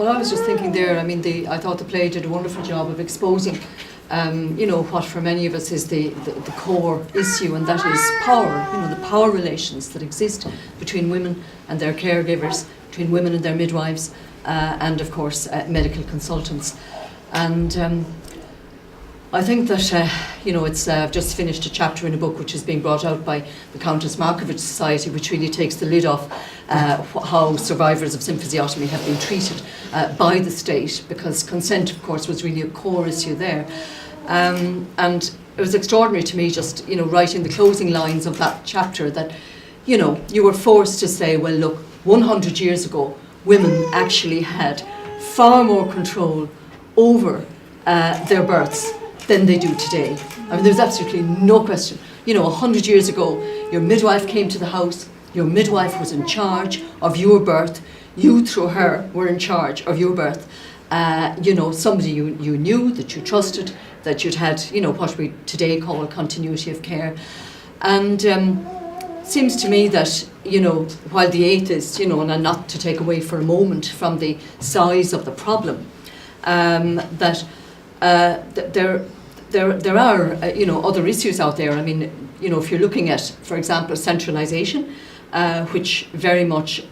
Well, I was just thinking there, I mean, I thought the play did a wonderful job of exposing, what for many of us is the core issue, and that is power, the power relations that exist between women and their caregivers, between women and their midwives, and of course medical consultants. And I think that, it's I've just finished a chapter in a book which is being brought out by the Countess Markievicz Society, which really takes the lid off how survivors of symphysiotomy have been treated by the state, because consent, of course, was really a core issue there. And it was extraordinary to me just, writing the closing lines of that chapter that, you were forced to say, well, look, 100 years ago, women actually had far more control over their births than they do today. I mean, there's absolutely no question. 100 years ago, your midwife came to the house, your midwife was in charge of your birth, you through her were in charge of your birth. Somebody you knew, that you trusted, that you'd had, what we today call continuity of care. And seems to me that, while the atheist, and not to take away for a moment from the size of the problem, that there are, other issues out there. I mean, if you're looking at, for example, centralisation, which very much,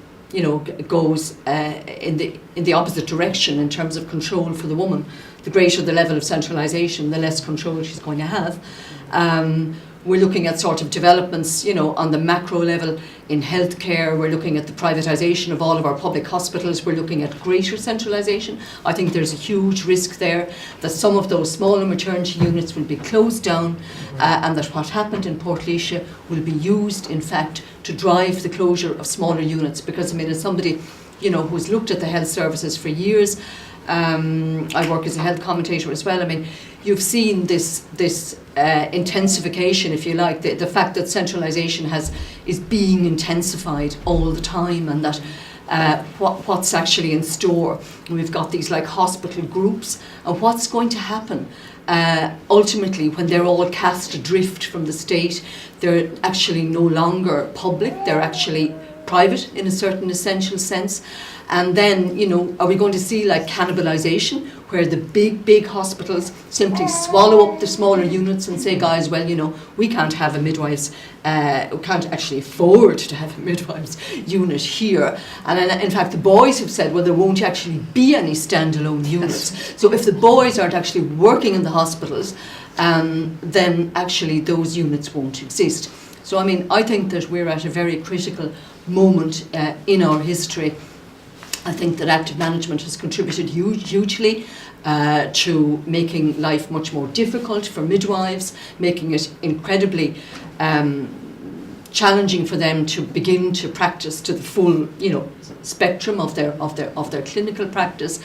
goes in the opposite direction in terms of control for the woman. The greater the level of centralisation, the less control she's going to have. We're looking at sort of developments, on the macro level in healthcare. We're looking at the privatisation of all of our public hospitals. We're looking at greater centralisation. I think there's a huge risk there that some of those smaller maternity units will be closed down, and that what happened in Portlaoise will be used, in fact, to drive the closure of smaller units. Because, I mean, as somebody, who's looked at the health services for years, I work as a health commentator as well. I mean, you've seen this intensification, if you like, the fact that centralisation is being intensified all the time, and that what's actually in store. We've got these like hospital groups, and what's going to happen ultimately when they're all cast adrift from the state. They're actually no longer public, they're actually private in a certain essential sense. And then, are we going to see like cannibalisation, where the big hospitals simply swallow up the smaller units and say, guys, well, we can't have a midwives, we can't actually afford to have a midwives unit here. And in fact, the boys have said, well, there won't actually be any standalone units. So if the boys aren't actually working in the hospitals, then actually those units won't exist. So, I mean, I think that we're at a very critical moment in our history. I think that active management has contributed hugely to making life much more difficult for midwives, making it incredibly challenging for them to begin to practice to the full, spectrum of their clinical practice.